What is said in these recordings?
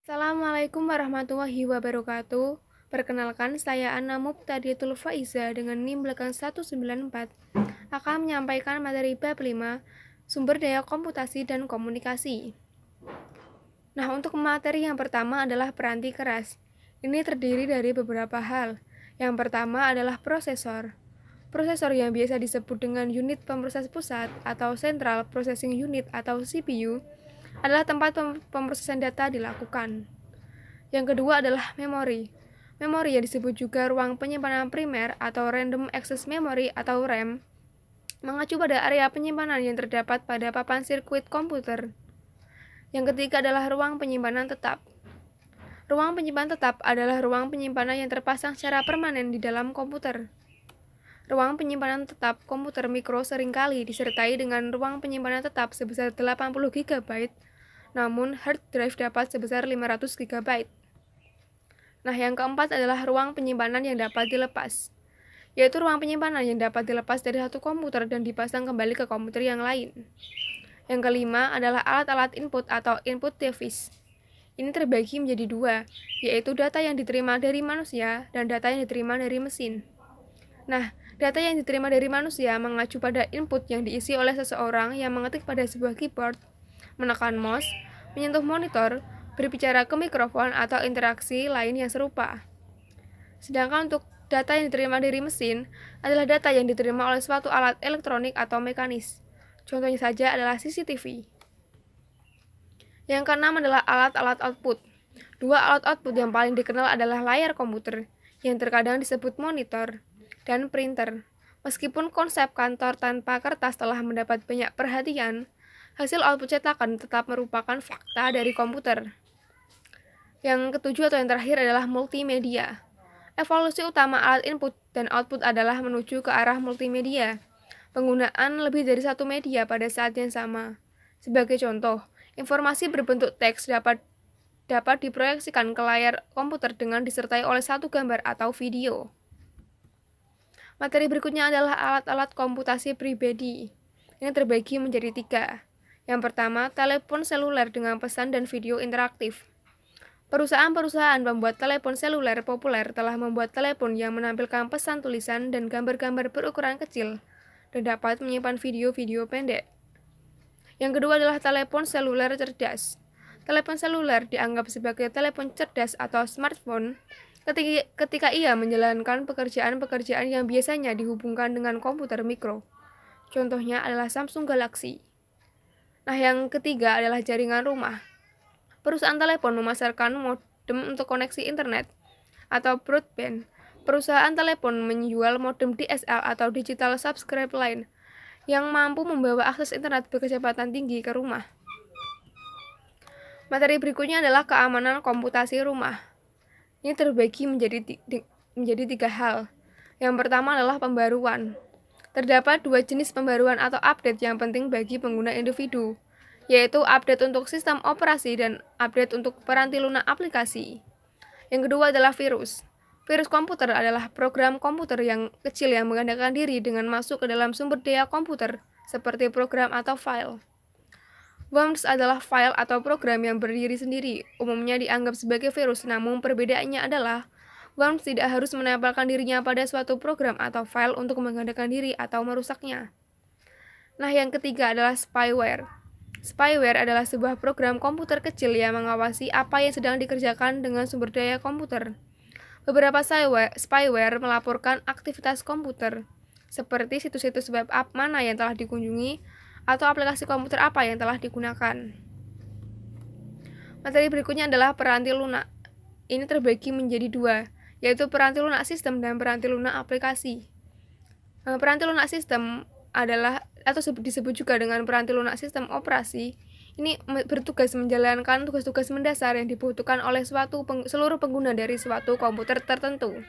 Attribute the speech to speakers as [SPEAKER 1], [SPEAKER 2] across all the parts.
[SPEAKER 1] Assalamualaikum warahmatullahi wabarakatuh. Perkenalkan, saya Ana Mubtadiatul Faiza dengan NIM belakang 194 akan menyampaikan materi bab 5 sumber daya komputasi dan komunikasi. Nah, untuk materi yang pertama adalah peranti keras. Ini terdiri dari beberapa hal. Yang pertama adalah prosesor. Prosesor yang biasa disebut dengan unit pemroses pusat atau Central Processing Unit atau CPU adalah tempat pemrosesan data dilakukan. Yang kedua adalah memori. Memori yang disebut juga ruang penyimpanan primer atau Random Access Memory atau RAM, mengacu pada area penyimpanan yang terdapat pada papan sirkuit komputer. Yang ketiga adalah ruang penyimpanan tetap. Ruang penyimpanan tetap adalah ruang penyimpanan yang terpasang secara permanen di dalam komputer. Ruang penyimpanan tetap komputer mikro seringkali disertai dengan ruang penyimpanan tetap sebesar 80 GB, namun hard drive dapat sebesar 500 GB. Nah, yang keempat adalah ruang penyimpanan yang dapat dilepas, yaitu ruang penyimpanan yang dapat dilepas dari satu komputer dan dipasang kembali ke komputer yang lain. Yang kelima adalah alat-alat input atau input device. Ini terbagi menjadi dua, yaitu data yang diterima dari manusia dan data yang diterima dari mesin. Nah, data yang diterima dari manusia mengacu pada input yang diisi oleh seseorang yang mengetik pada sebuah keyboard, menekan mouse, menyentuh monitor, berbicara ke mikrofon, atau interaksi lain yang serupa. Sedangkan untuk data yang diterima dari mesin adalah data yang diterima oleh suatu alat elektronik atau mekanis. Contohnya saja adalah CCTV. Yang keenam adalah alat-alat output. Dua alat output yang paling dikenal adalah layar komputer, yang terkadang disebut monitor, dan printer. Meskipun konsep kantor tanpa kertas telah mendapat banyak perhatian, hasil output cetakan tetap merupakan fakta dari komputer. Yang ketujuh atau yang terakhir adalah multimedia. Evolusi utama alat input dan output adalah menuju ke arah multimedia. Penggunaan lebih dari satu media pada saat yang sama. Sebagai contoh, informasi berbentuk teks dapat diproyeksikan ke layar komputer dengan disertai oleh satu gambar atau video. Materi berikutnya adalah alat-alat komputasi pribadi. Ini terbagi menjadi tiga. Yang pertama, telepon seluler dengan pesan dan video interaktif. Perusahaan-perusahaan pembuat telepon seluler populer telah membuat telepon yang menampilkan pesan tulisan dan gambar-gambar berukuran kecil dan dapat menyimpan video-video pendek. Yang kedua adalah telepon seluler cerdas. Telepon seluler dianggap sebagai telepon cerdas atau smartphone ketika ia menjalankan pekerjaan-pekerjaan yang biasanya dihubungkan dengan komputer mikro. Contohnya adalah Samsung Galaxy. Nah, yang ketiga adalah jaringan rumah. Perusahaan telepon memasarkan modem untuk koneksi internet atau broadband. Perusahaan telepon menjual modem DSL atau digital subscribe line yang mampu membawa akses internet berkecepatan tinggi ke rumah. Materi berikutnya adalah keamanan komputasi rumah. Ini terbagi menjadi tiga hal. Yang pertama adalah pembaruan. Terdapat dua jenis pembaruan atau update yang penting bagi pengguna individu, yaitu update untuk sistem operasi dan update untuk peranti lunak aplikasi. Yang kedua adalah virus. Virus komputer adalah program komputer yang kecil yang mengandalkan diri dengan masuk ke dalam sumber daya komputer, seperti program atau file. Worms adalah file atau program yang berdiri sendiri, umumnya dianggap sebagai virus, namun perbedaannya adalah worms tidak harus menempelkan dirinya pada suatu program atau file untuk menggandakan diri atau merusaknya. Nah, yang ketiga adalah spyware. Spyware adalah sebuah program komputer kecil yang mengawasi apa yang sedang dikerjakan dengan sumber daya komputer. Beberapa spyware melaporkan aktivitas komputer, seperti situs-situs web app mana yang telah dikunjungi, atau aplikasi komputer apa yang telah digunakan. Materi berikutnya adalah peranti lunak. Ini terbagi menjadi dua, yaitu peranti lunak sistem dan peranti lunak aplikasi. Peranti lunak sistem adalah atau disebut juga dengan peranti lunak sistem operasi. Ini bertugas menjalankan tugas-tugas mendasar yang dibutuhkan oleh seluruh pengguna dari suatu komputer tertentu.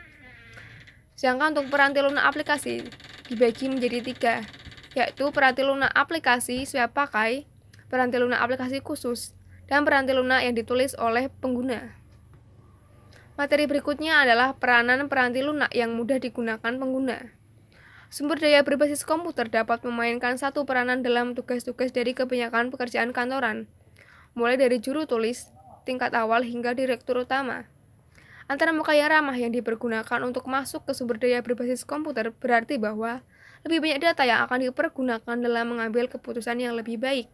[SPEAKER 1] Sedangkan untuk peranti lunak aplikasi dibagi menjadi tiga, yaitu peranti lunak aplikasi siap pakai, peranti lunak aplikasi khusus, dan peranti lunak yang ditulis oleh pengguna. Materi berikutnya adalah peranan peranti lunak yang mudah digunakan pengguna. Sumber daya berbasis komputer dapat memainkan satu peranan dalam tugas-tugas dari kebanyakan pekerjaan kantoran, mulai dari juru tulis, tingkat awal hingga direktur utama. Antarmuka yang ramah yang dipergunakan untuk masuk ke sumber daya berbasis komputer berarti bahwa lebih banyak data yang akan dipergunakan dalam mengambil keputusan yang lebih baik.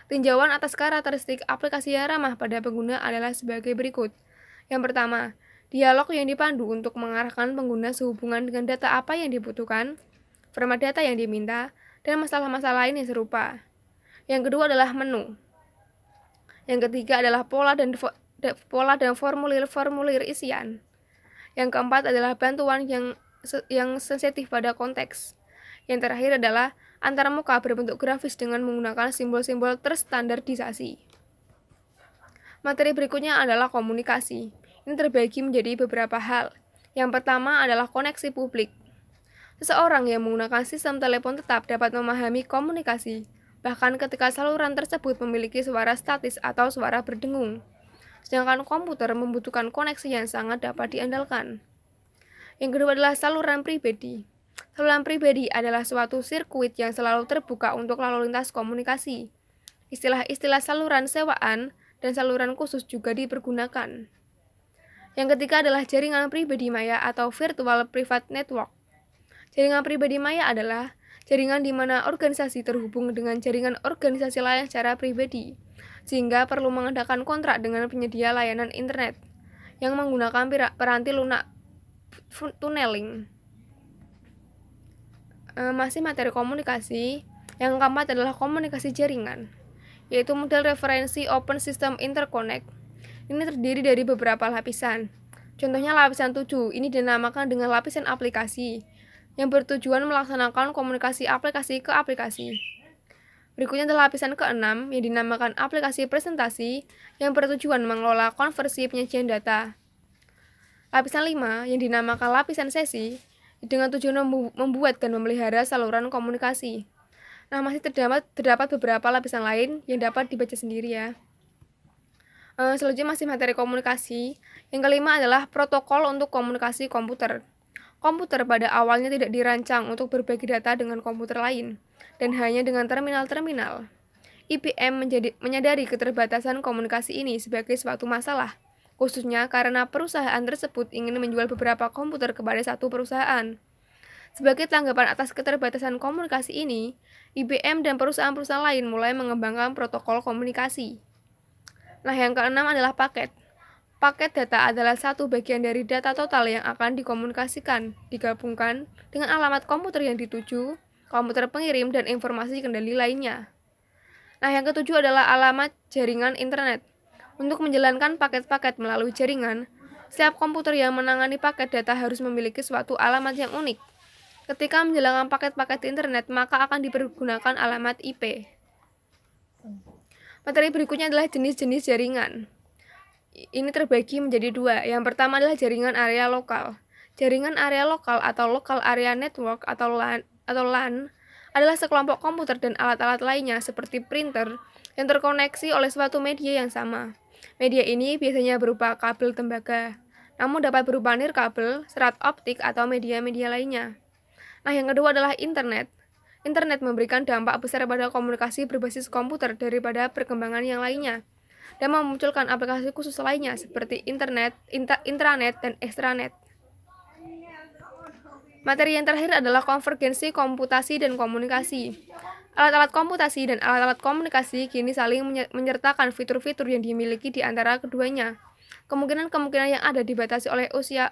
[SPEAKER 1] Tinjauan atas karakteristik aplikasi yang ramah pada pengguna adalah sebagai berikut. Yang pertama, dialog yang dipandu untuk mengarahkan pengguna sehubungan dengan data apa yang dibutuhkan, format data yang diminta, dan masalah-masalah lain yang serupa. Yang kedua adalah menu. Yang ketiga adalah pola dan formulir-formulir isian. Yang keempat adalah bantuan yang sensitif pada konteks. Yang terakhir adalah antarmuka berbentuk grafis dengan menggunakan simbol-simbol terstandardisasi. Materi berikutnya adalah komunikasi. Ini terbagi menjadi beberapa hal. Yang pertama adalah koneksi publik. Seseorang yang menggunakan sistem telepon tetap dapat memahami komunikasi, bahkan ketika saluran tersebut memiliki suara statis atau suara berdengung. Sedangkan komputer membutuhkan koneksi yang sangat dapat diandalkan. Yang kedua adalah saluran pribadi. Saluran pribadi adalah suatu sirkuit yang selalu terbuka untuk lalu lintas komunikasi. Istilah-istilah saluran sewaan dan saluran khusus juga dipergunakan. Yang ketiga adalah jaringan pribadi maya atau virtual private network. Jaringan pribadi maya adalah jaringan di mana organisasi terhubung dengan jaringan organisasi lain secara pribadi, sehingga perlu mengadakan kontrak dengan penyedia layanan internet yang menggunakan peranti lunak tunneling. Masih materi komunikasi. Yang keempat adalah komunikasi jaringan, yaitu model referensi Open System Interconnect. Ini terdiri dari beberapa lapisan. Contohnya lapisan 7, ini dinamakan dengan lapisan aplikasi, yang bertujuan melaksanakan komunikasi aplikasi ke aplikasi. Berikutnya adalah lapisan ke-6, yang dinamakan aplikasi presentasi, yang bertujuan mengelola konversi penyajian data. Lapisan 5, yang dinamakan lapisan sesi, dengan tujuan membuat dan memelihara saluran komunikasi. Nah, masih terdapat beberapa lapisan lain yang dapat dibaca sendiri ya. Selanjutnya masih materi komunikasi. Yang kelima adalah protokol untuk komunikasi komputer. Komputer pada awalnya tidak dirancang untuk berbagi data dengan komputer lain, dan hanya dengan terminal-terminal. IBM menyadari keterbatasan komunikasi ini sebagai suatu masalah, khususnya karena perusahaan tersebut ingin menjual beberapa komputer kepada satu perusahaan. Sebagai tanggapan atas keterbatasan komunikasi ini, IBM dan perusahaan-perusahaan lain mulai mengembangkan protokol komunikasi. Nah, yang keenam adalah paket. Paket data adalah satu bagian dari data total yang akan dikomunikasikan, digabungkan dengan alamat komputer yang dituju, komputer pengirim, dan informasi kendali lainnya. Nah, yang ketujuh adalah alamat jaringan internet. Untuk menjalankan paket-paket melalui jaringan, setiap komputer yang menangani paket data harus memiliki suatu alamat yang unik. Ketika menjalankan paket-paket internet, maka akan dipergunakan alamat IP. Materi berikutnya adalah jenis-jenis jaringan. Ini terbagi menjadi dua. Yang pertama adalah jaringan area lokal. Jaringan area lokal atau Local Area Network atau LAN adalah sekelompok komputer dan alat-alat lainnya seperti printer yang terkoneksi oleh suatu media yang sama. Media ini biasanya berupa kabel tembaga, namun dapat berupa nirkabel, serat optik, atau media-media lainnya. Nah, yang kedua adalah internet. Internet memberikan dampak besar pada komunikasi berbasis komputer daripada perkembangan yang lainnya, dan memunculkan aplikasi khusus lainnya seperti internet, intranet, dan extranet. Materi yang terakhir adalah konvergensi komputasi dan komunikasi. Alat-alat komputasi dan alat-alat komunikasi kini saling menyertakan fitur-fitur yang dimiliki di antara keduanya. Kemungkinan-kemungkinan yang ada dibatasi oleh usia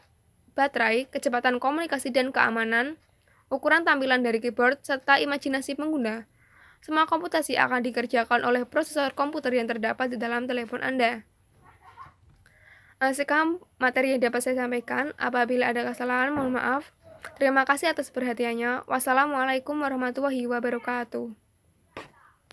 [SPEAKER 1] baterai, kecepatan komunikasi dan keamanan, ukuran tampilan dari keyboard, serta imajinasi pengguna. Semua komputasi akan dikerjakan oleh prosesor komputer yang terdapat di dalam telepon Anda. Sekian materi yang dapat saya sampaikan. Apabila ada kesalahan, mohon maaf. Terima kasih atas perhatiannya. Wassalamualaikum warahmatullahi wabarakatuh.